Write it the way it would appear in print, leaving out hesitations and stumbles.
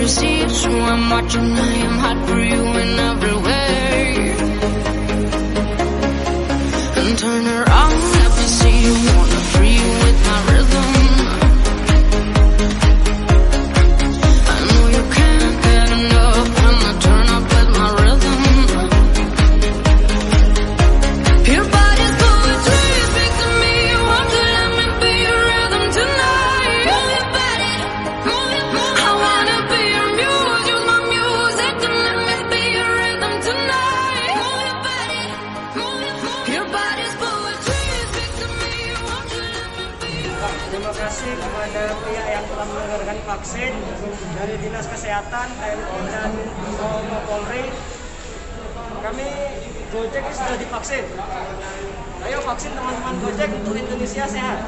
receive, so I'm watching. I am hot for you in every way. And turn around, let me see you. Wanna free you with my rhythm. I know you can't get enough when I turn up with my rhythm. Your body's poetry, speak to me. Won't you let me be your rhythm tonight? Move your body, move it, move it. I wanna be your muse, use my music to let me be your rhythm tonight. Move your body, move it, move it. Your body's poetry, speak to me. Won't you let me be your Terima kasih kepada pihak yang telah menyelenggarakan vaksin dari Dinas Kesehatan, TNI dan Polri. Kami Gojek sudah divaksin. Ayo vaksin teman-teman Gojek untuk Indonesia sehat.